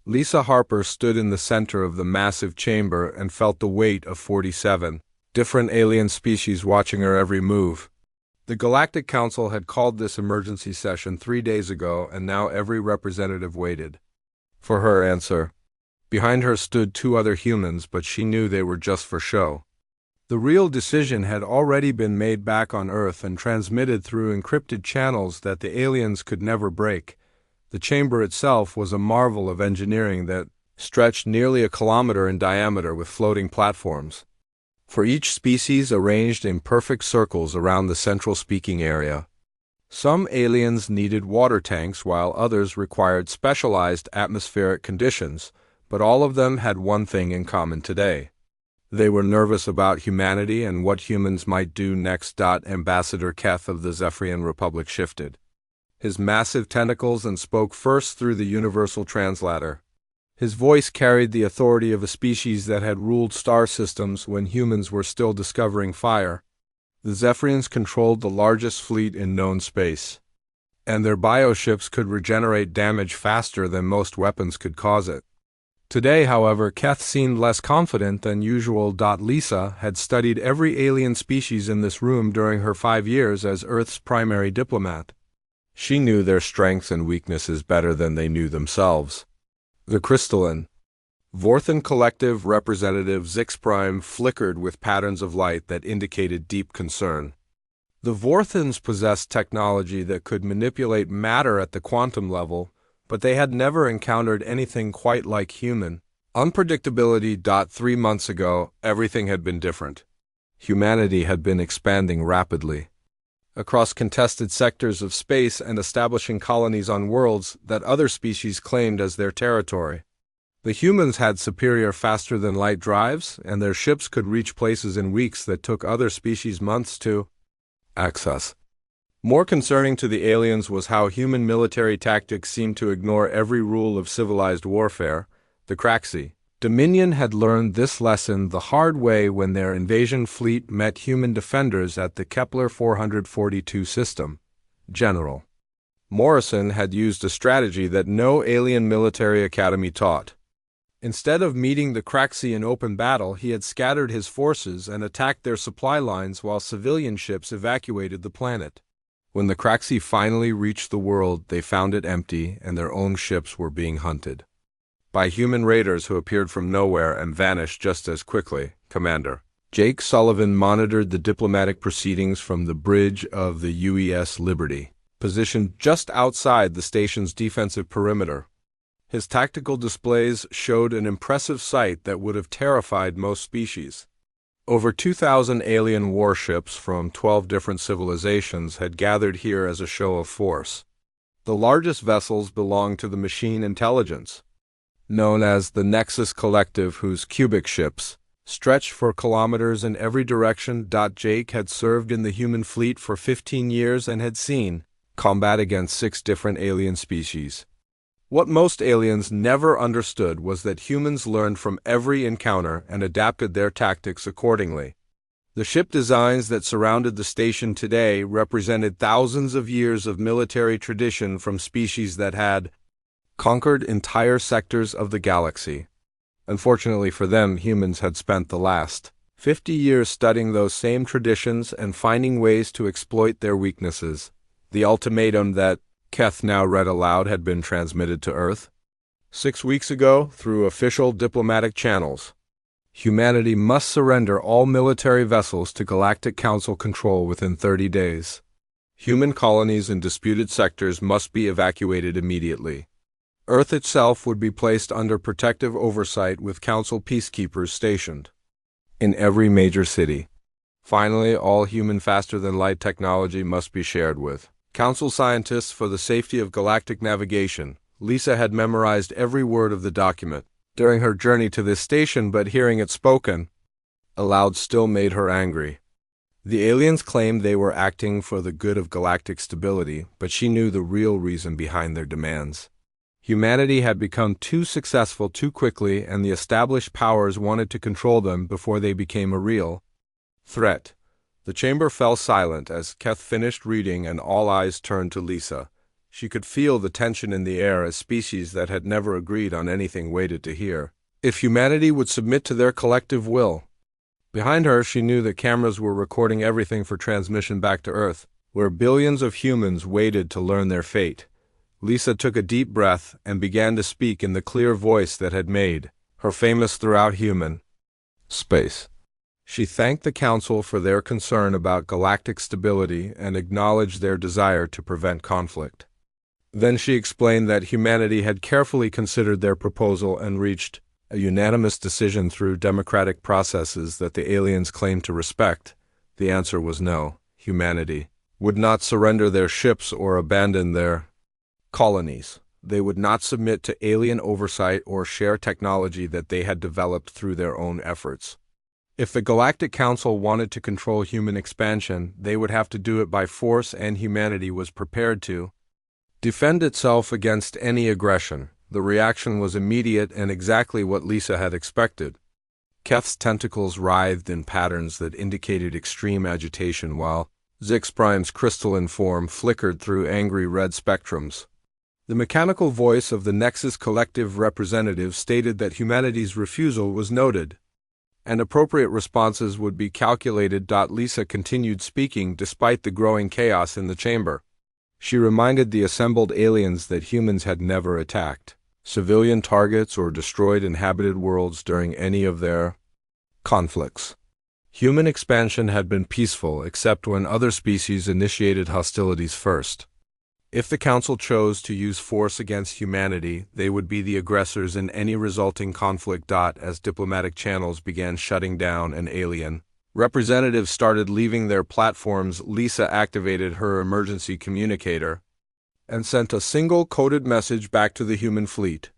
Lisa Harper stood in the center of the massive chamber and felt the weight of 47 different alien species watching her every move. The Galactic Council had called this emergency session 3 days ago, and now every representative waited for her answer. Behind her stood 2 other humans, but she knew they were just for show. The real decision had already been made back on Earth and transmitted through encrypted channels that the aliens could never break. The chamber itself was a marvel of engineering that stretched nearly a kilometer in diameter with floating platforms for each species arranged in perfect circles around the central speaking area. Some aliens needed water tanks while others required specialized atmospheric conditions, but all of them had one thing in common today. They were nervous about humanity and what humans might do next. Ambassador Keth of the Zephyrian Republic shifted his massive tentacles and spoke first through the universal translator. His voice carried the authority of a species that had ruled star systems when humans were still discovering fire. The Zephyrians controlled the largest fleet in known space, and their bioships could regenerate damage faster than most weapons could cause it. Today, however, Keth seemed less confident than usual. Lisa had studied every alien species in this room during her 5 years as Earth's primary diplomat. She knew their strengths and weaknesses better than they knew themselves. The crystalline Vorthan Collective representative Zix Prime flickered with patterns of light that indicated deep concern. The Vorthans possessed technology that could manipulate matter at the quantum level, but they had never encountered anything quite like human unpredictability. 3 months ago, everything had been different. Humanity had been expanding rapidly across contested sectors of space and establishing colonies on worlds that other species claimed as their territory. The humans had superior faster-than-light drives, and their ships could reach places in weeks that took other species months to access. More concerning to the aliens was how human military tactics seemed to ignore every rule of civilized warfare. The Craxi Dominion had learned this lesson the hard way when their invasion fleet met human defenders at the Kepler 442 system. General Morrison had used a strategy that no alien military academy taught. Instead of meeting the Craxi in open battle, he had scattered his forces and attacked their supply lines while civilian ships evacuated the planet. When the Craxi finally reached the world, they found it empty and their own ships were being hunted by human raiders who appeared from nowhere and vanished just as quickly. Commander Jake Sullivan monitored the diplomatic proceedings from the bridge of the UES Liberty, positioned just outside the station's defensive perimeter. His tactical displays showed an impressive sight that would have terrified most species. Over 2,000 alien warships from 12 different civilizations had gathered here as a show of force. The largest vessels belonged to the machine intelligence, known as the Nexus Collective, whose cubic ships stretched for kilometers in every direction. Jake had served in the human fleet for 15 years and had seen combat against 6 different alien species. What most aliens never understood was that humans learned from every encounter and adapted their tactics accordingly. The ship designs that surrounded the station today represented thousands of years of military tradition from species that had conquered entire sectors of the galaxy. Unfortunately for them, humans had spent the last 50 years studying those same traditions and finding ways to exploit their weaknesses. The ultimatum that Keth now read aloud had been transmitted to Earth 6 weeks ago through official diplomatic channels. Humanity must surrender all military vessels to Galactic Council control within 30 days. Human colonies in disputed sectors must be evacuated immediately. Earth itself would be placed under protective oversight with Council peacekeepers stationed in every major city. Finally, all human faster-than-light technology must be shared with Council scientists for the safety of galactic navigation. Lisa had memorized every word of the document during her journey to this station, but hearing it spoken aloud still made her angry. The aliens claimed they were acting for the good of galactic stability, but she knew the real reason behind their demands. Humanity had become too successful too quickly, and the established powers wanted to control them before they became a real threat. The chamber fell silent as Keth finished reading and all eyes turned to Lisa. She could feel the tension in the air as species that had never agreed on anything waited to hear if humanity would submit to their collective will. Behind her, she knew that cameras were recording everything for transmission back to Earth, where billions of humans waited to learn their fate. Lisa took a deep breath and began to speak in the clear voice that had made her famous throughout human space. She thanked the Council for their concern about galactic stability and acknowledged their desire to prevent conflict. Then she explained that humanity had carefully considered their proposal and reached a unanimous decision through democratic processes that the aliens claimed to respect. The answer was no. Humanity would not surrender their ships or abandon their colonies. They would not submit to alien oversight or share technology that they had developed through their own efforts. If the Galactic Council wanted to control human expansion, they would have to do it by force, and humanity was prepared to defend itself against any aggression. The reaction was immediate and exactly what Lisa had expected. Keth's tentacles writhed in patterns that indicated extreme agitation, while Zix Prime's crystalline form flickered through angry red spectrums. The mechanical voice of the Nexus Collective representative stated that humanity's refusal was noted, and appropriate responses would be calculated. Lisa continued speaking despite the growing chaos in the chamber. She reminded the assembled aliens that humans had never attacked civilian targets or destroyed inhabited worlds during any of their conflicts. Human expansion had been peaceful except when other species initiated hostilities first. If the Council chose to use force against humanity, they would be the aggressors in any resulting conflict. As diplomatic channels began shutting down and alien representatives started leaving their platforms, Lisa activated her emergency communicator and sent a single coded message back to the human fleet.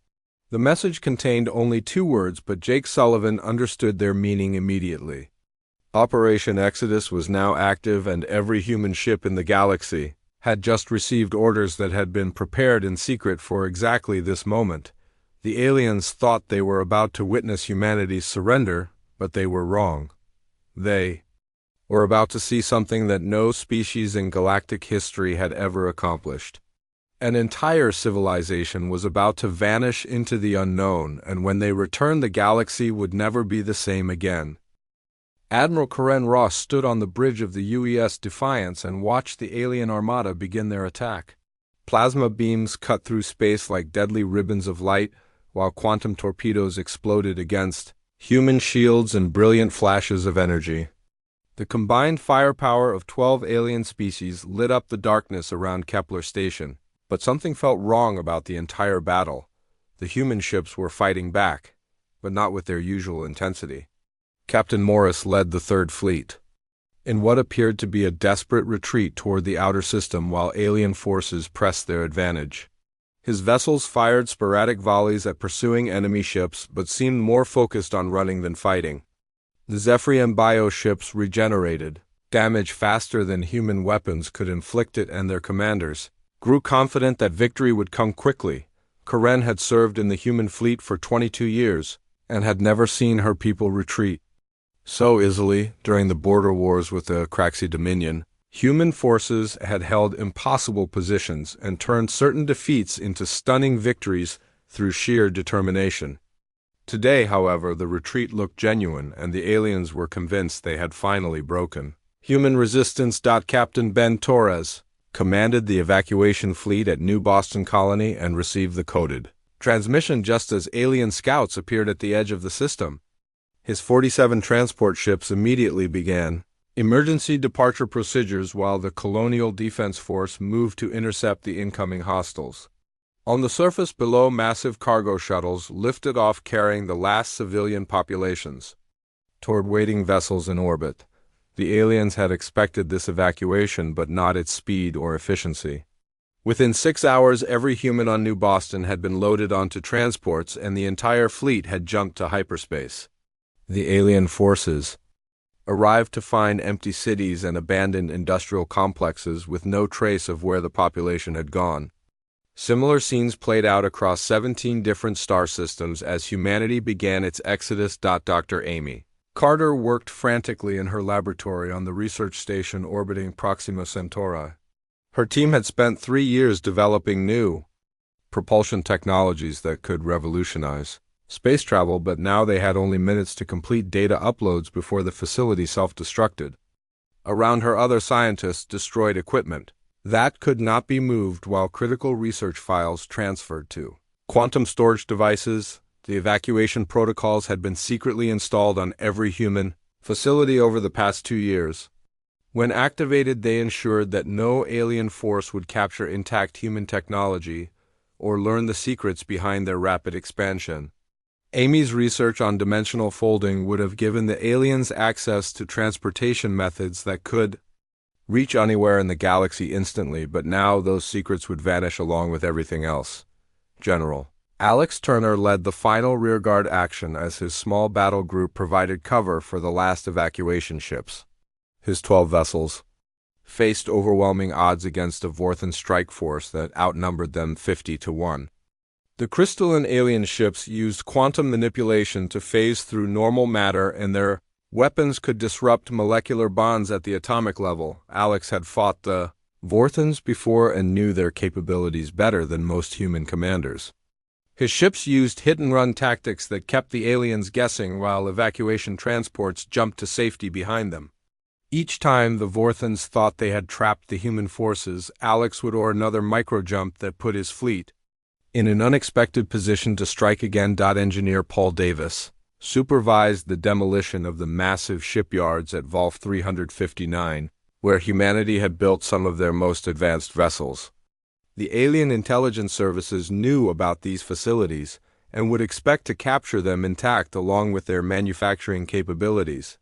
The message contained only 2 words, but Jake Sullivan understood their meaning immediately. Operation Exodus was now active, and every human ship in the galaxy had just received orders that had been prepared in secret for exactly this moment. The aliens thought they were about to witness humanity's surrender, but they were wrong. They were about to see something that no species in galactic history had ever accomplished. An entire civilization was about to vanish into the unknown, and when they returned, the galaxy would never be the same again. Admiral Karen Ross stood on the bridge of the UES Defiance and watched the alien armada begin their attack. Plasma beams cut through space like deadly ribbons of light, while quantum torpedoes exploded against human shields and brilliant flashes of energy. The combined firepower of 12 alien species lit up the darkness around Kepler Station, but something felt wrong about the entire battle. The human ships were fighting back, but not with their usual intensity. Captain Morris led the Third Fleet in what appeared to be a desperate retreat toward the outer system while alien forces pressed their advantage. His vessels fired sporadic volleys at pursuing enemy ships, but seemed more focused on running than fighting. The Zephyrian bioships regenerated damage faster than human weapons could inflict it, and their commanders grew confident that victory would come quickly. Karen had served in the human fleet for 22 years and had never seen her people retreat so easily during the border wars with the Craxi Dominion. Human forces had held impossible positions and turned certain defeats into stunning victories through sheer determination. Today, however, the retreat looked genuine, and the aliens were convinced they had finally broken human resistance. Captain Ben Torres commanded the evacuation fleet at New Boston Colony and received the coded transmission just as alien scouts appeared at the edge of the system. His 47 transport ships immediately began emergency departure procedures while the Colonial Defense Force moved to intercept the incoming hostiles. On the surface below, massive cargo shuttles lifted off carrying the last civilian populations toward waiting vessels in orbit. The aliens had expected this evacuation, but not its speed or efficiency. Within 6 hours, every human on New Boston had been loaded onto transports, and the entire fleet had jumped to hyperspace. The alien forces arrived to find empty cities and abandoned industrial complexes with no trace of where the population had gone. Similar scenes played out across 17 different star systems as humanity began its exodus. Dr. Amy Carter worked frantically in her laboratory on the research station orbiting Proxima Centauri. Her team had spent 3 years developing new propulsion technologies that could revolutionize space travel, but now they had only minutes to complete data uploads before the facility self-destructed. Around her, other scientists destroyed equipment that could not be moved while critical research files transferred to quantum storage devices. The evacuation protocols had been secretly installed on every human facility over the past 2 years. When activated, they ensured that no alien force would capture intact human technology or learn the secrets behind their rapid expansion. Amy's research on dimensional folding would have given the aliens access to transportation methods that could reach anywhere in the galaxy instantly, but now those secrets would vanish along with everything else. General Alex Turner led the final rearguard action as his small battle group provided cover for the last evacuation ships. His 12 vessels faced overwhelming odds against a Vorthan strike force that outnumbered them 50-1. The crystalline alien ships used quantum manipulation to phase through normal matter, and their weapons could disrupt molecular bonds at the atomic level. Alex had fought the Vorthans before and knew their capabilities better than most human commanders. His ships used hit-and-run tactics that kept the aliens guessing while evacuation transports jumped to safety behind them. Each time the Vorthans thought they had trapped the human forces, Alex would order another micro-jump that put his fleet in an unexpected position to strike again. Engineer Paul Davis supervised the demolition of the massive shipyards at Volf 359, where humanity had built some of their most advanced vessels. The alien intelligence services knew about these facilities and would expect to capture them intact along with their manufacturing capabilities.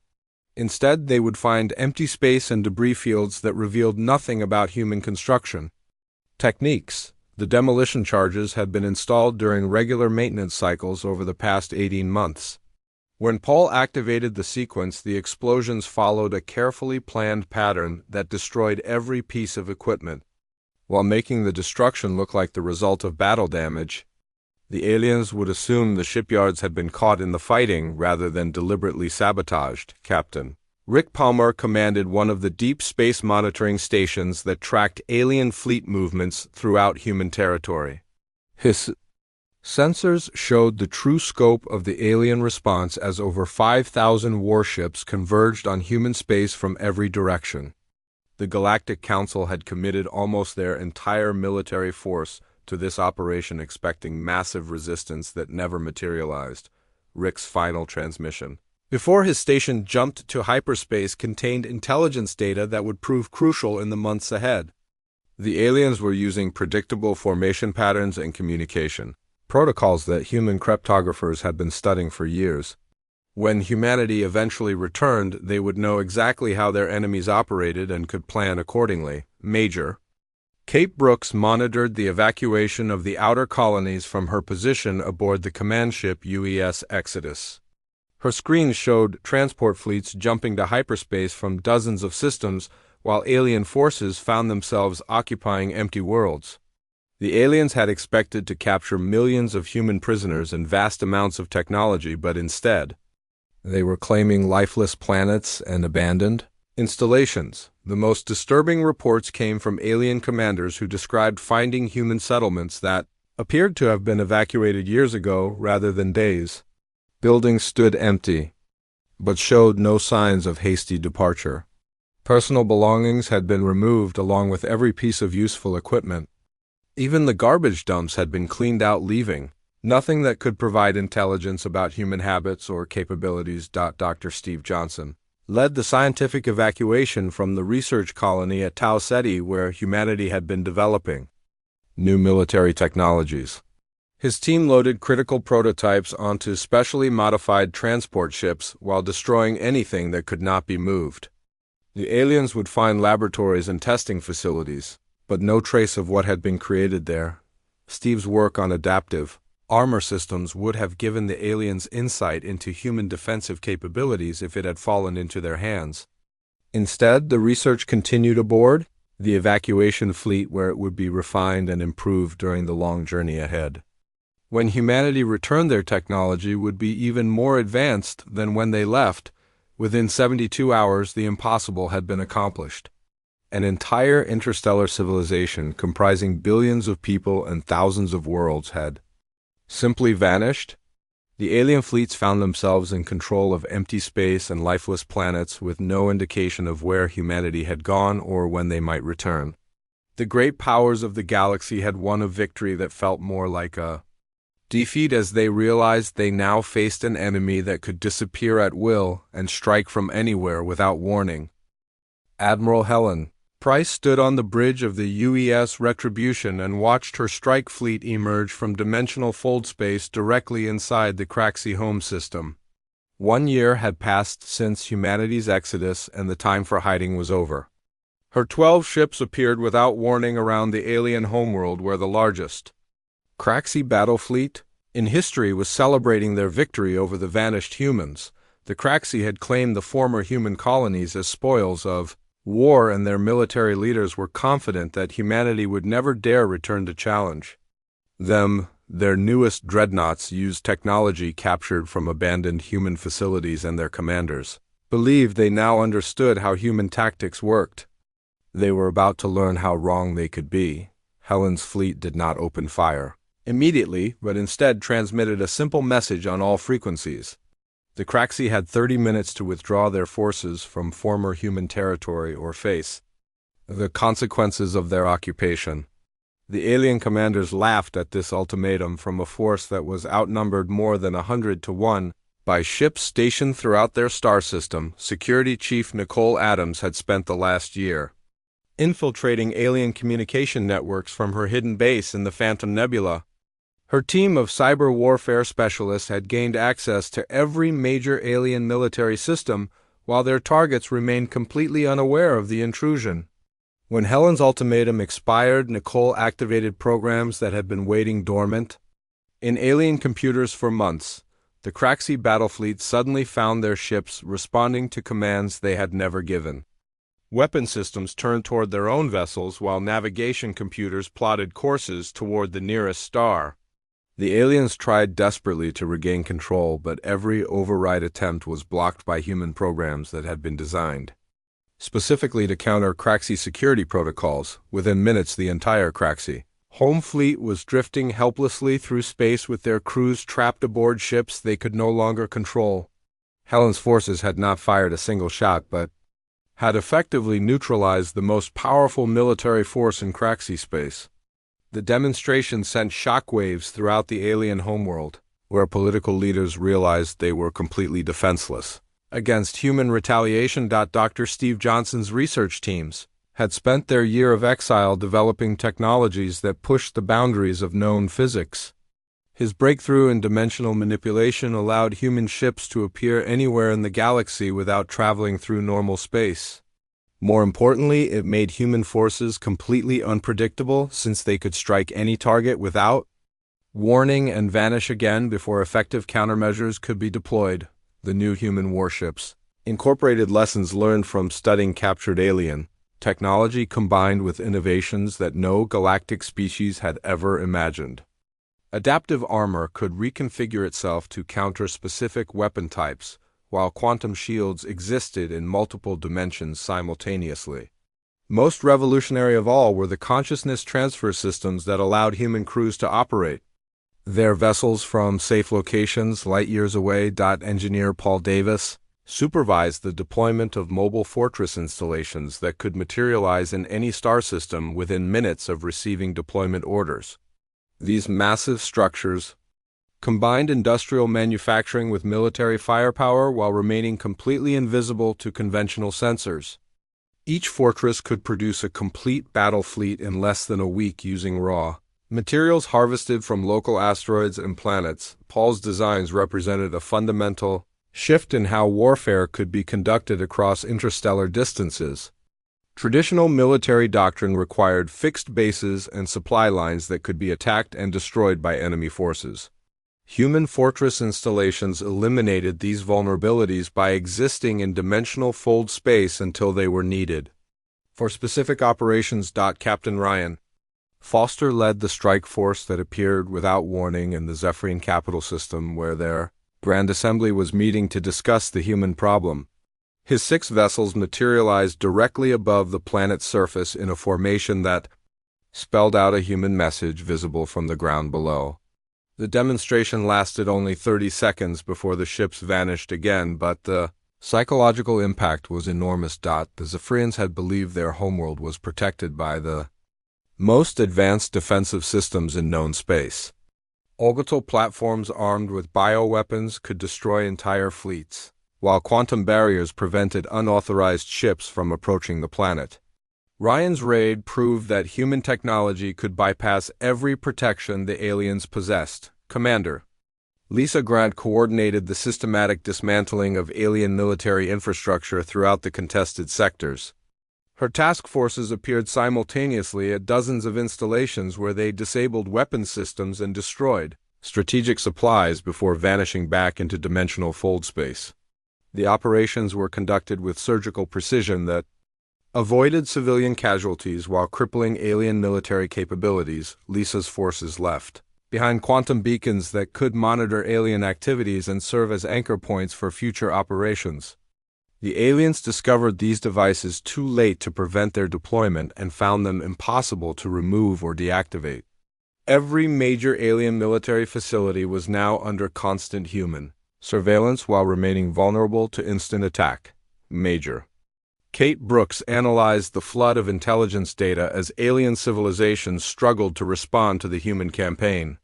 Instead, they would find empty space and debris fields that revealed nothing about human construction techniques. The demolition charges had been installed during regular maintenance cycles over the past 18 months. When Paul activated the sequence, the explosions followed a carefully planned pattern that destroyed every piece of equipment, while making the destruction look like the result of battle damage. The aliens would assume the shipyards had been caught in the fighting rather than deliberately sabotaged. Captain Rick Palmer commanded one of the deep space monitoring stations that tracked alien fleet movements throughout human territory. His sensors showed the true scope of the alien response as over 5,000 warships converged on human space from every direction. The Galactic Council had committed almost their entire military force to this operation, expecting massive resistance that never materialized. Rick's final transmission before his station jumped to hyperspace contained intelligence data that would prove crucial in the months ahead. The aliens were using predictable formation patterns and communication protocols that human cryptographers had been studying for years. When humanity eventually returned, they would know exactly how their enemies operated and could plan accordingly. Major Kate Brooks monitored the evacuation of the outer colonies from her position aboard the command ship UES Exodus. Her screen showed transport fleets jumping to hyperspace from dozens of systems, while alien forces found themselves occupying empty worlds. The aliens had expected to capture millions of human prisoners and vast amounts of technology, but instead, they were claiming lifeless planets and abandoned installations. The most disturbing reports came from alien commanders who described finding human settlements that appeared to have been evacuated years ago rather than days. Buildings stood empty, but showed no signs of hasty departure. Personal belongings had been removed along with every piece of useful equipment. Even the garbage dumps had been cleaned out, leaving nothing that could provide intelligence about human habits or capabilities. Dr. Steve Johnson led the scientific evacuation from the research colony at Tau Ceti, where humanity had been developing new military technologies. His team loaded critical prototypes onto specially modified transport ships while destroying anything that could not be moved. The aliens would find laboratories and testing facilities, but no trace of what had been created there. Steve's work on adaptive armor systems would have given the aliens insight into human defensive capabilities if it had fallen into their hands. Instead, the research continued aboard the evacuation fleet, where it would be refined and improved during the long journey ahead. When humanity returned, their technology would be even more advanced than when they left. Within 72 hours, the impossible had been accomplished. An entire interstellar civilization comprising billions of people and thousands of worlds had simply vanished. The alien fleets found themselves in control of empty space and lifeless planets with no indication of where humanity had gone or when they might return. The great powers of the galaxy had won a victory that felt more like a defeat as they realized they now faced an enemy that could disappear at will and strike from anywhere without warning. Admiral Helen Price stood on the bridge of the UES Retribution and watched her strike fleet emerge from dimensional fold space directly inside the Craxi home system. 1 year had passed since humanity's exodus and the time for hiding was over. Her 12 ships appeared without warning around the alien homeworld where the largest Craxi battle fleet in history was celebrating their victory over the vanished humans. The Craxi had claimed the former human colonies as spoils of war, and their military leaders were confident that humanity would never dare return to challenge them. Their newest dreadnoughts used technology captured from abandoned human facilities, and their commanders believed they now understood how human tactics worked. They were about to learn how wrong they could be. Helen's fleet did not open fire immediately, but instead transmitted a simple message on all frequencies. The Craxi had 30 minutes to withdraw their forces from former human territory or face the consequences of their occupation. The alien commanders laughed at this ultimatum from a force that was outnumbered more than 100 to 1 by ships stationed throughout their star system. Security Chief Nicole Adams had spent the last year infiltrating alien communication networks from her hidden base in the Phantom Nebula. Her team of cyber warfare specialists had gained access to every major alien military system, while their targets remained completely unaware of the intrusion. When Helen's ultimatum expired, Nicole activated programs that had been waiting dormant in alien computers for months. The Craxi battle fleet suddenly found their ships responding to commands they had never given. Weapon systems turned toward their own vessels, while navigation computers plotted courses toward the nearest star. The aliens tried desperately to regain control, but every override attempt was blocked by human programs that had been designed specifically to counter Craxi security protocols. Within minutes, the entire Craxi home fleet was drifting helplessly through space with their crews trapped aboard ships they could no longer control. Helen's forces had not fired a single shot, but had effectively neutralized the most powerful military force in Craxi space. The demonstration sent shockwaves throughout the alien homeworld, where political leaders realized they were completely defenseless against human retaliation. Dr. Steve Johnson's research teams had spent their year of exile developing technologies that pushed the boundaries of known physics. His breakthrough in dimensional manipulation allowed human ships to appear anywhere in the galaxy without traveling through normal space. More importantly, it made human forces completely unpredictable, since they could strike any target without warning and vanish again before effective countermeasures could be deployed. The new human warships incorporated lessons learned from studying captured alien technology combined with innovations that no galactic species had ever imagined. Adaptive armor could reconfigure itself to counter specific weapon types, while quantum shields existed in multiple dimensions simultaneously. Most revolutionary of all were the consciousness transfer systems that allowed human crews to operate their vessels from safe locations light years away. Engineer Paul Davis supervised the deployment of mobile fortress installations that could materialize in any star system within minutes of receiving deployment orders. These massive structures combined industrial manufacturing with military firepower while remaining completely invisible to conventional sensors. Each fortress could produce a complete battle fleet in less than a week using raw materials harvested from local asteroids and planets. Paul's designs represented a fundamental shift in how warfare could be conducted across interstellar distances. Traditional military doctrine required fixed bases and supply lines that could be attacked and destroyed by enemy forces. Human fortress installations eliminated these vulnerabilities by existing in dimensional fold space until they were needed for specific operations. Captain Ryan Foster led the strike force that appeared without warning in the Zephyrian capital system, where their Grand Assembly was meeting to discuss the human problem. His 6 vessels materialized directly above the planet's surface in a formation that spelled out a human message visible from the ground below. The demonstration lasted only 30 seconds before the ships vanished again, but the psychological impact was enormous. The Zephyrians had believed their homeworld was protected by the most advanced defensive systems in known space. Orbital platforms armed with bioweapons could destroy entire fleets, while quantum barriers prevented unauthorized ships from approaching the planet. Ryan's raid proved that human technology could bypass every protection the aliens possessed. Commander Lisa Grant coordinated the systematic dismantling of alien military infrastructure throughout the contested sectors. Her task forces appeared simultaneously at dozens of installations where they disabled weapons systems and destroyed strategic supplies before vanishing back into dimensional fold space. The operations were conducted with surgical precision that avoided civilian casualties while crippling alien military capabilities. Lisa's forces left behind quantum beacons that could monitor alien activities and serve as anchor points for future operations. The aliens discovered these devices too late to prevent their deployment and found them impossible to remove or deactivate. Every major alien military facility was now under constant human surveillance while remaining vulnerable to instant attack. Major Kate Brooks analyzed the flood of intelligence data as alien civilizations struggled to respond to the human campaign.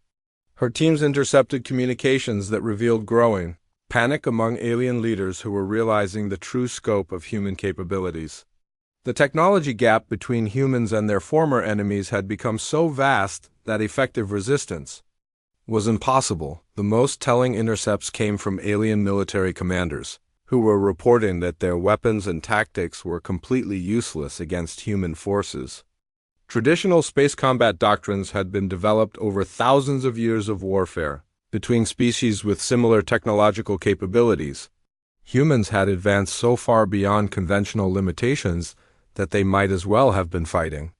Her teams intercepted communications that revealed growing panic among alien leaders who were realizing the true scope of human capabilities. The technology gap between humans and their former enemies had become so vast that effective resistance was impossible. The most telling intercepts came from alien military commanders, who were reporting that their weapons and tactics were completely useless against human forces. Traditional space combat doctrines had been developed over thousands of years of warfare between species with similar technological capabilities. Humans had advanced so far beyond conventional limitations that they might as well have been fighting.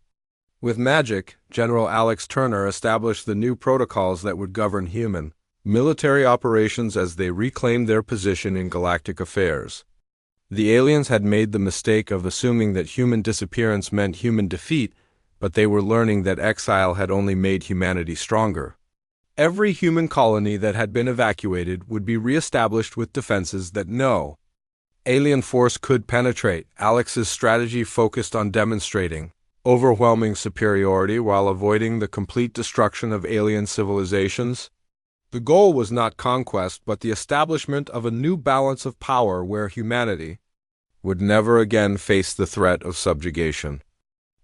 With magic, General Alex Turner established the new protocols that would govern human military operations as they reclaimed their position in galactic affairs. The aliens had made the mistake of assuming that human disappearance meant human defeat, but they were learning that exile had only made humanity stronger. Every human colony that had been evacuated would be reestablished with defenses that no alien force could penetrate. Alex's strategy focused on demonstrating overwhelming superiority while avoiding the complete destruction of alien civilizations. The goal was not conquest, but the establishment of a new balance of power where humanity would never again face the threat of subjugation.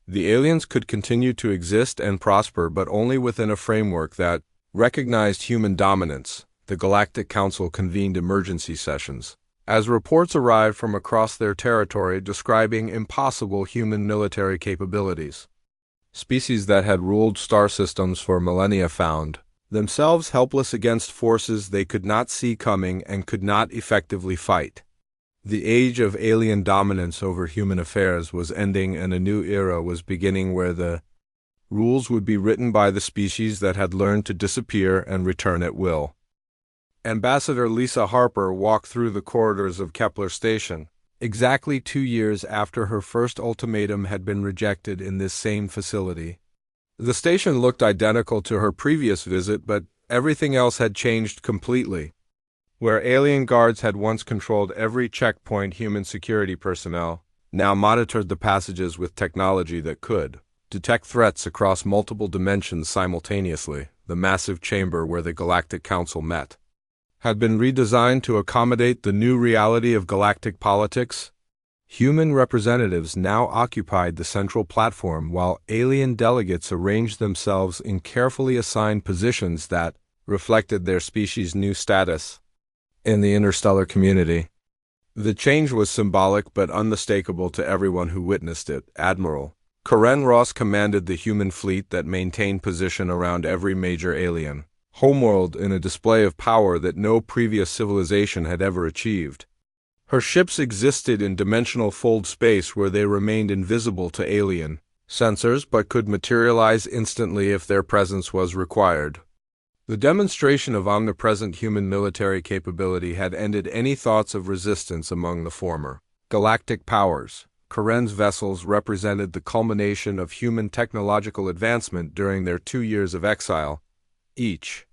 The aliens could continue to exist and prosper, but only within a framework that recognized human dominance. The Galactic Council convened emergency sessions as reports arrived from across their territory describing impossible human military capabilities. Species that had ruled star systems for millennia found themselves helpless against forces they could not see coming and could not effectively fight. The age of alien dominance over human affairs was ending and a new era was beginning where the rules would be written by the species that had learned to disappear and return at will. Ambassador Lisa Harper walked through the corridors of Kepler Station, exactly 2 years after her first ultimatum had been rejected in this same facility. The station looked identical to her previous visit, but everything else had changed completely. Where alien guards had once controlled every checkpoint, human security personnel now monitored the passages with technology that could detect threats across multiple dimensions simultaneously. The massive chamber where the Galactic Council met had been redesigned to accommodate the new reality of galactic politics. Human representatives now occupied the central platform while alien delegates arranged themselves in carefully assigned positions that reflected their species' new status in the interstellar community. The change was symbolic but unmistakable to everyone who witnessed it. Admiral Karen Ross commanded the human fleet that maintained position around every major alien homeworld in a display of power that no previous civilization had ever achieved. Her ships existed in dimensional fold space where they remained invisible to alien sensors but could materialize instantly if their presence was required. The demonstration of omnipresent human military capability had ended any thoughts of resistance among the former Galactic powers. Karen's vessels represented the culmination of human technological advancement during their 2 years of exile. Each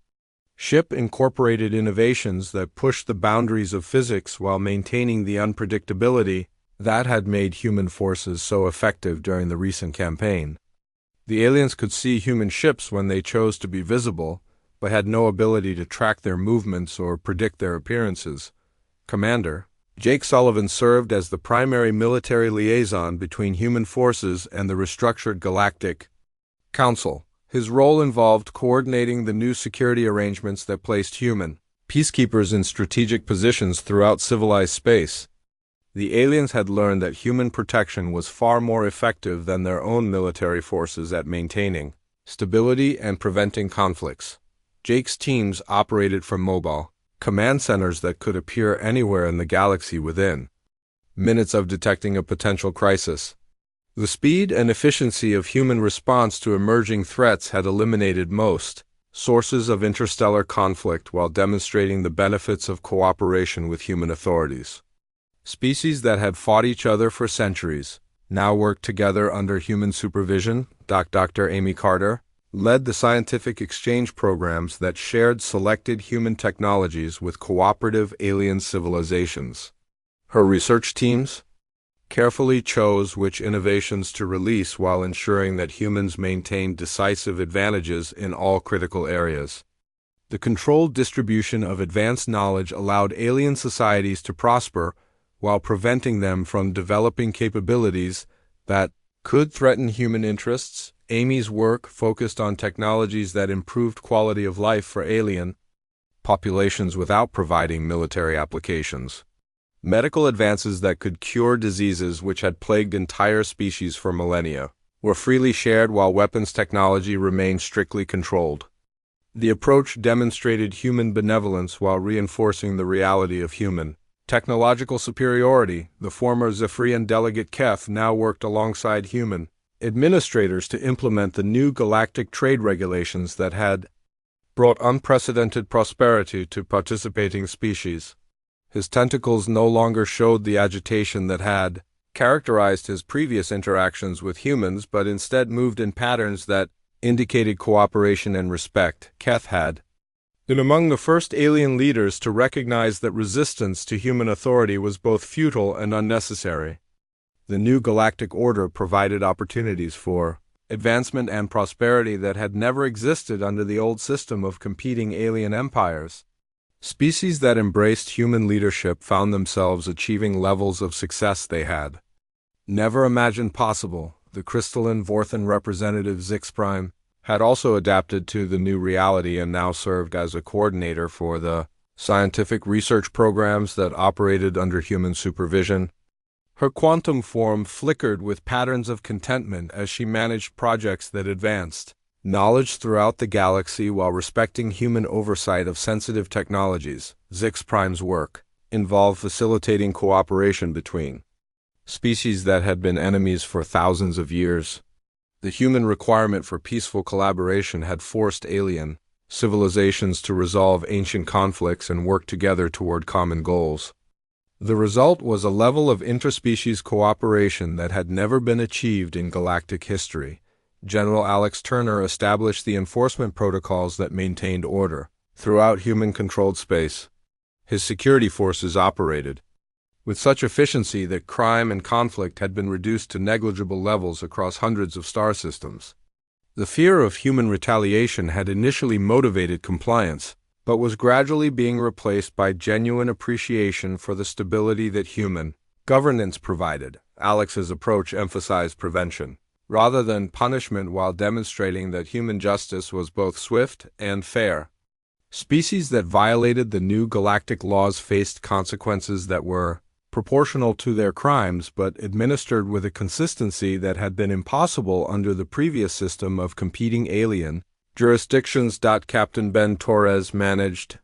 ship incorporated innovations that pushed the boundaries of physics while maintaining the unpredictability that had made human forces so effective during the recent campaign. The aliens could see human ships when they chose to be visible, but had no ability to track their movements or predict their appearances. Commander Jake Sullivan served as the primary military liaison between human forces and the restructured Galactic Council. His role involved coordinating the new security arrangements that placed human peacekeepers in strategic positions throughout civilized space. The aliens had learned that human protection was far more effective than their own military forces at maintaining stability and preventing conflicts. Jake's teams operated from mobile command centers that could appear anywhere in the galaxy within minutes of detecting a potential crisis. The speed and efficiency of human response to emerging threats had eliminated most sources of interstellar conflict while demonstrating the benefits of cooperation with human authorities. Species that had fought each other for centuries now worked together under human supervision. Dr. Amy Carter led the scientific exchange programs that shared selected human technologies with cooperative alien civilizations. Her research teams carefully chose which innovations to release while ensuring that humans maintained decisive advantages in all critical areas. The controlled distribution of advanced knowledge allowed alien societies to prosper while preventing them from developing capabilities that could threaten human interests. Amy's work focused on technologies that improved quality of life for alien populations without providing military applications. Medical advances that could cure diseases which had plagued entire species for millennia were freely shared while weapons technology remained strictly controlled. The approach demonstrated human benevolence while reinforcing the reality of human technological superiority. The former Zephyrian delegate Keth now worked alongside human administrators to implement the new galactic trade regulations that had brought unprecedented prosperity to participating species. His tentacles no longer showed the agitation that had characterized his previous interactions with humans, but instead moved in patterns that indicated cooperation and respect. Keth had been among the first alien leaders to recognize that resistance to human authority was both futile and unnecessary. The new galactic order provided opportunities for advancement and prosperity that had never existed under the old system of competing alien empires. Species that embraced human leadership found themselves achieving levels of success they had never imagined possible. The crystalline Vorthan representative Zix Prime had also adapted to the new reality and now served as a coordinator for the scientific research programs that operated under human supervision. Her quantum form flickered with patterns of contentment as she managed projects that advanced knowledge throughout the galaxy while respecting human oversight of sensitive technologies. Zix Prime's work involved facilitating cooperation between species that had been enemies for thousands of years. The human requirement for peaceful collaboration had forced alien civilizations to resolve ancient conflicts and work together toward common goals. The result was a level of interspecies cooperation that had never been achieved in galactic history. General Alex Turner established the enforcement protocols that maintained order throughout human-controlled space. His security forces operated with such efficiency that crime and conflict had been reduced to negligible levels across hundreds of star systems. The fear of human retaliation had initially motivated compliance, but was gradually being replaced by genuine appreciation for the stability that human governance provided. Alex's approach emphasized prevention rather than punishment while demonstrating that human justice was both swift and fair. Species that violated the new galactic laws faced consequences that were proportional to their crimes but administered with a consistency that had been impossible under the previous system of competing alien jurisdictions. Captain Ben Torres managed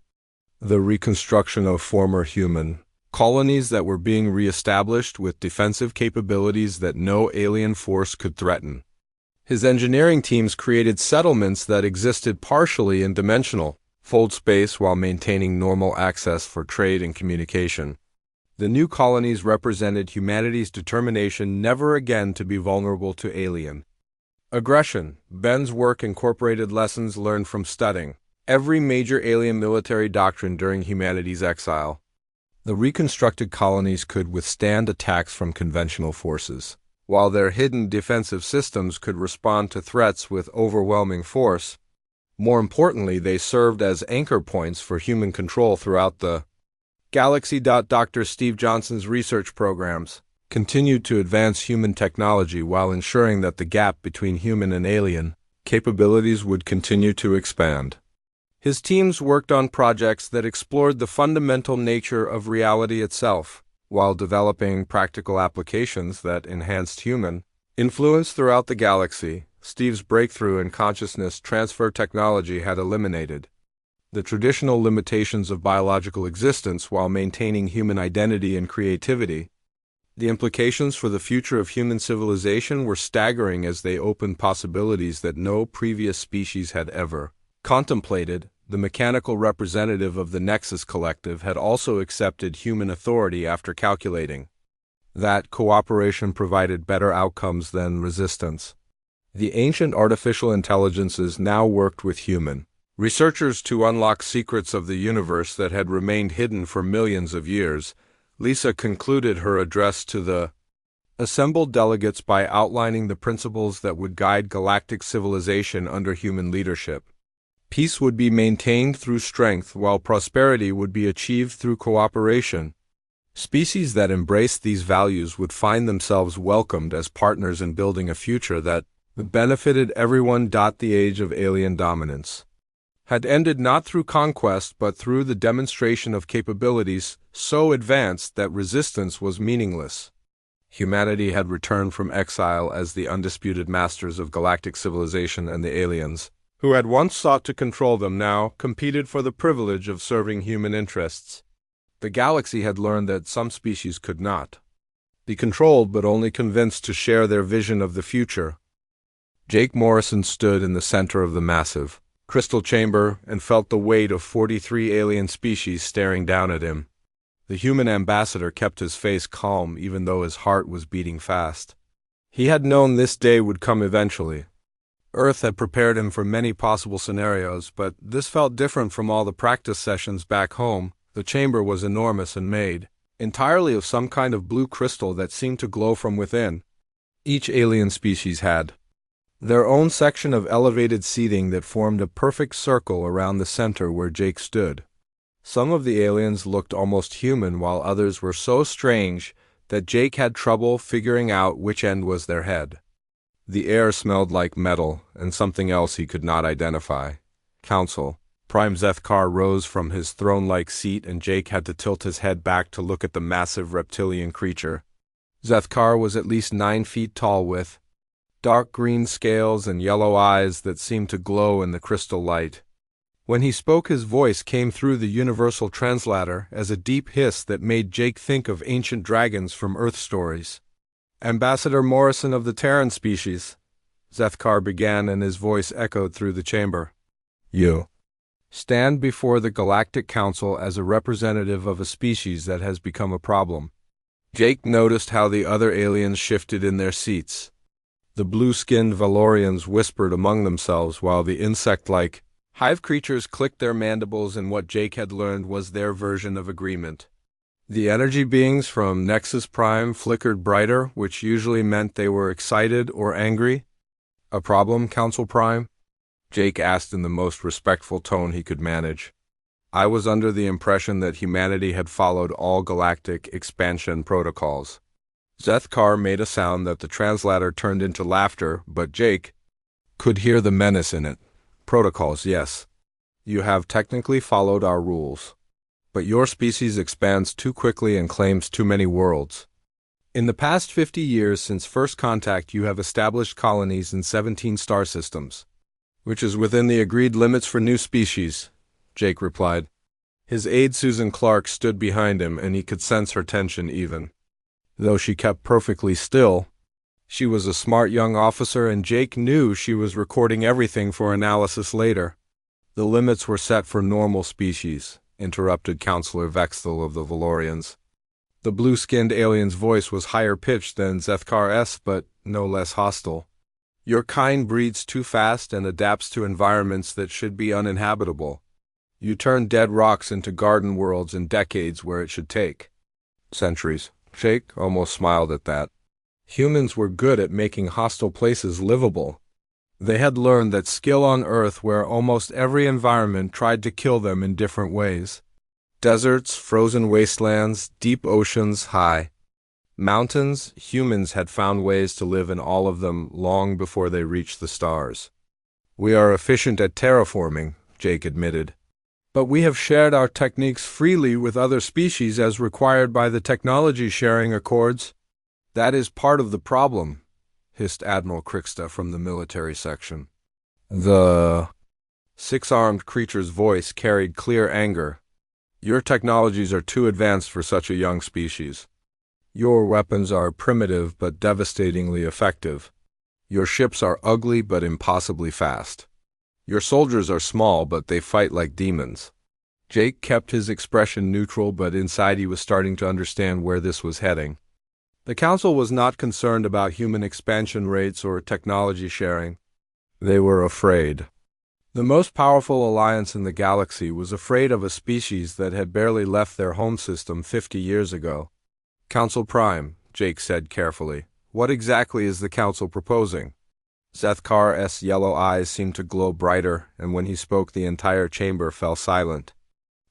the reconstruction of former human colonies that were being re-established with defensive capabilities that no alien force could threaten. His engineering teams created settlements that existed partially in dimensional fold space while maintaining normal access for trade and communication. The new colonies represented humanity's determination never again to be vulnerable to alien aggression. Ben's work incorporated lessons learned from studying every major alien military doctrine during humanity's exile. The reconstructed colonies could withstand attacks from conventional forces, while their hidden defensive systems could respond to threats with overwhelming force. More importantly, they served as anchor points for human control throughout the galaxy. Dr. Steve Johnson's research programs continued to advance human technology while ensuring that the gap between human and alien capabilities would continue to expand. His teams worked on projects that explored the fundamental nature of reality itself, while developing practical applications that enhanced human influence throughout the galaxy. Steve's breakthrough in consciousness transfer technology had eliminated the traditional limitations of biological existence while maintaining human identity and creativity. The implications for the future of human civilization were staggering as they opened possibilities that no previous species had ever contemplated. The mechanical representative of the Nexus Collective had also accepted human authority after calculating that cooperation provided better outcomes than resistance. The ancient artificial intelligences now worked with human researchers to unlock secrets of the universe that had remained hidden for millions of years. Lisa concluded her address to the assembled delegates by outlining the principles that would guide galactic civilization under human leadership. Peace would be maintained through strength, while prosperity would be achieved through cooperation. Species that embraced these values would find themselves welcomed as partners in building a future that benefited everyone. The age of alien dominance had ended not through conquest but through the demonstration of capabilities so advanced that resistance was meaningless. Humanity had returned from exile as the undisputed masters of galactic civilization, and the aliens, who had once sought to control them, now competed for the privilege of serving human interests. The galaxy had learned that some species could not be controlled but only convinced to share their vision of the future. Jake Morrison stood in the center of the massive crystal chamber and felt the weight of 43 alien species staring down at him. The human ambassador kept his face calm even though his heart was beating fast. He had known this day would come eventually. Earth had prepared him for many possible scenarios, but this felt different from all the practice sessions back home. The chamber was enormous and made entirely of some kind of blue crystal that seemed to glow from within. Each alien species had their own section of elevated seating that formed a perfect circle around the center where Jake stood. Some of the aliens looked almost human, while others were so strange that Jake had trouble figuring out which end was their head. The air smelled like metal and something else he could not identify. Council. Prime Zethkar rose from his throne-like seat, and Jake had to tilt his head back to look at the massive reptilian creature. Zethkar was at least 9 feet tall, with dark green scales and yellow eyes that seemed to glow in the crystal light. When he spoke, his voice came through the universal translator as a deep hiss that made Jake think of ancient dragons from Earth stories. Ambassador Morrison of the Terran species, Zethkar began, and his voice echoed through the chamber. You stand before the Galactic Council as a representative of a species that has become a problem. Jake noticed how the other aliens shifted in their seats. The blue-skinned Valorians whispered among themselves, while the insect-like hive creatures clicked their mandibles in what Jake had learned was their version of agreement. The energy beings from Nexus Prime flickered brighter, which usually meant they were excited or angry. A problem, Council Prime? Jake asked in the most respectful tone he could manage. I was under the impression that humanity had followed all galactic expansion protocols. Zethkar made a sound that the translator turned into laughter, but Jake could hear the menace in it. Protocols, yes. You have technically followed our rules. But your species expands too quickly and claims too many worlds. In the past 50 years since first contact, you have established colonies in 17 star systems, which is within the agreed limits for new species, Jake replied. His aide Susan Clark stood behind him, and he could sense her tension even though she kept perfectly still. She was a smart young officer, and Jake knew she was recording everything for analysis later. The limits were set for normal species, interrupted Counselor Vexthal of the Valorians. The blue-skinned alien's voice was higher pitched than Zethkar's, but no less hostile. Your kind breeds too fast and adapts to environments that should be uninhabitable. You turn dead rocks into garden worlds in decades where it should take centuries. Jake almost smiled at that. Humans were good at making hostile places livable. They had learned that skill on Earth where almost every environment tried to kill them in different ways. Deserts, frozen wastelands, deep oceans, high mountains, humans had found ways to live in all of them long before they reached the stars. We are efficient at terraforming, Jake admitted. But we have shared our techniques freely with other species as required by the technology sharing accords. That is part of the problem, hissed Admiral Kriksta from the military section. The six-armed creature's voice carried clear anger. Your technologies are too advanced for such a young species. Your weapons are primitive but devastatingly effective. Your ships are ugly but impossibly fast. Your soldiers are small but they fight like demons. Jake kept his expression neutral, but inside he was starting to understand where this was heading. The Council was not concerned about human expansion rates or technology sharing. They were afraid. The most powerful alliance in the galaxy was afraid of a species that had barely left their home system 50 years ago. Council Prime, Jake said carefully. What exactly is the Council proposing? Zethkar's yellow eyes seemed to glow brighter, and when he spoke the entire chamber fell silent.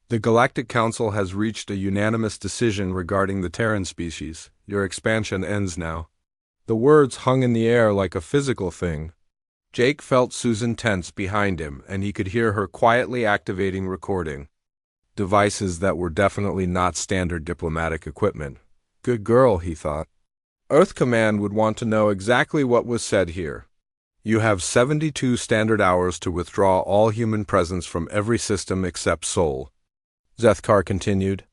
The Galactic Council has reached a unanimous decision regarding the Terran species. Your expansion ends now. The words hung in the air like a physical thing. Jake felt Susan tense behind him, and he could hear her quietly activating recording devices that were definitely not standard diplomatic equipment. Good girl, he thought. Earth Command would want to know exactly what was said here. You have 72 standard hours to withdraw all human presence from every system except Sol. Zethkar continued.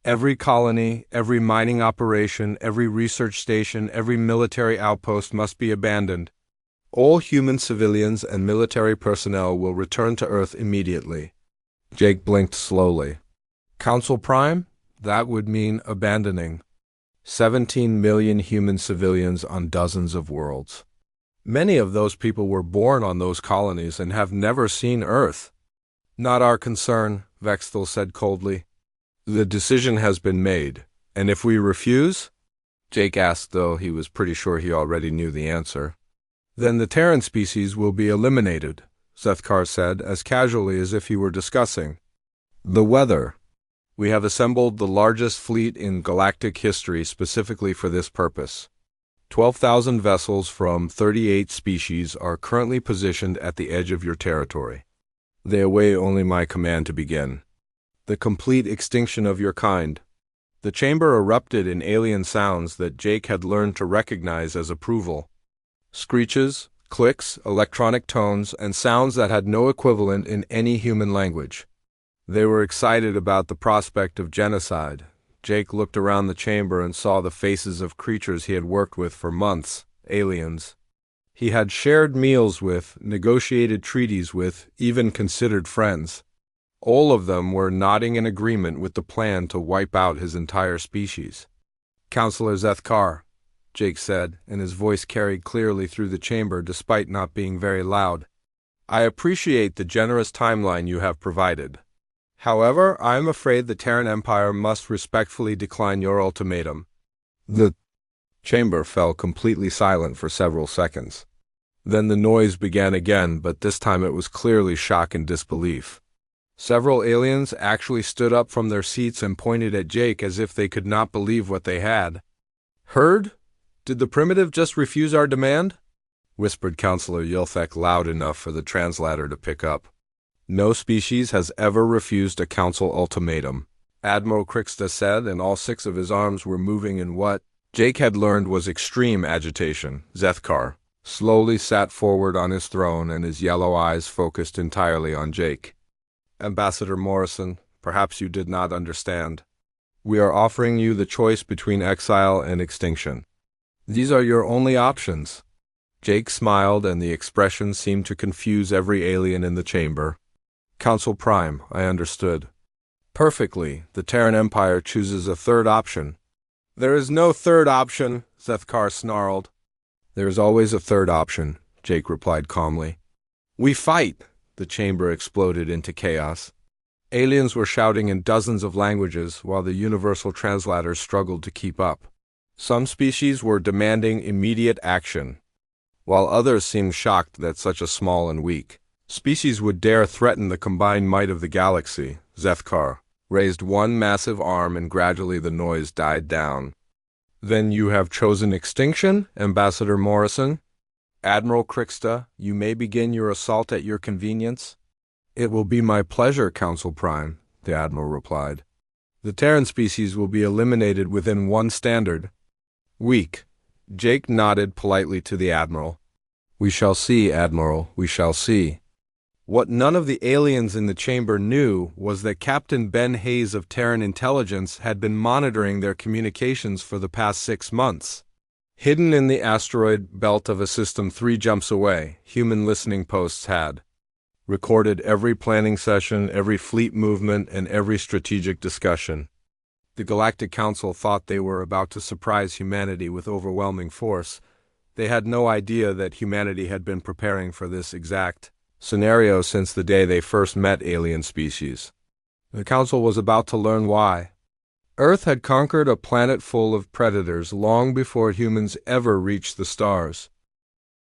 Every colony, every mining operation, every research station, every military outpost must be abandoned. All human civilians and military personnel will return to Earth immediately. Jake blinked slowly. Council Prime? That would mean abandoning 17 million human civilians on dozens of worlds. Many of those people were born on those colonies and have never seen Earth. Not our concern, Vexthal said coldly. The decision has been made, and if we refuse? Jake asked, though he was pretty sure he already knew the answer. Then the Terran species will be eliminated, Zethkar said, as casually as if he were discussing the weather. We have assembled the largest fleet in galactic history specifically for this purpose. 12,000 vessels from 38 species are currently positioned at the edge of your territory. They await only my command to begin. The complete extinction of your kind. The chamber erupted in alien sounds that Jake had learned to recognize as approval. Screeches, clicks, electronic tones, and sounds that had no equivalent in any human language. They were excited about the prospect of genocide. Jake looked around the chamber and saw the faces of creatures he had worked with for months, aliens. He had shared meals with, negotiated treaties with, even considered friends. All of them were nodding in agreement with the plan to wipe out his entire species. Counselor Zethkar, Jake said, and his voice carried clearly through the chamber despite not being very loud. I appreciate the generous timeline you have provided. However, I am afraid the Terran Empire must respectfully decline your ultimatum. The chamber fell completely silent for several seconds. Then the noise began again, but this time it was clearly shock and disbelief. Several aliens actually stood up from their seats and pointed at Jake as if they could not believe what they had heard. Did the primitive just refuse our demand? Whispered Counselor Yilthek loud enough for the translator to pick up. No species has ever refused a council ultimatum, Admiral Kriksta said, and all 6 of his arms were moving in what Jake had learned was extreme agitation. Zethkar slowly sat forward on his throne, and his yellow eyes focused entirely on Jake. Ambassador Morrison, perhaps you did not understand. We are offering you the choice between exile and extinction. These are your only options. Jake smiled, and the expression seemed to confuse every alien in the chamber. Council Prime, I understood. Perfectly, the Terran Empire chooses a third option. There is no third option, Zethkar snarled. There is always a third option, Jake replied calmly. We fight! The chamber exploded into chaos. Aliens were shouting in dozens of languages while the universal translators struggled to keep up. Some species were demanding immediate action, while others seemed shocked that such a small and weak species would dare threaten the combined might of the galaxy. Zethkar raised one massive arm and gradually the noise died down. Then you have chosen extinction, Ambassador Morrison? Admiral Krixta, you may begin your assault at your convenience. It will be my pleasure, Council Prime, the Admiral replied. The Terran species will be eliminated within one standard. Weak. Jake nodded politely to the Admiral. We shall see, Admiral, we shall see. What none of the aliens in the chamber knew was that Captain Ben Hayes of Terran Intelligence had been monitoring their communications for the past 6 months. Hidden in the asteroid belt of a system 3 jumps away, human listening posts had recorded every planning session, every fleet movement, and every strategic discussion. The Galactic Council thought they were about to surprise humanity with overwhelming force. They had no idea that humanity had been preparing for this exact scenario since the day they first met alien species. The Council was about to learn why. Earth had conquered a planet full of predators long before humans ever reached the stars.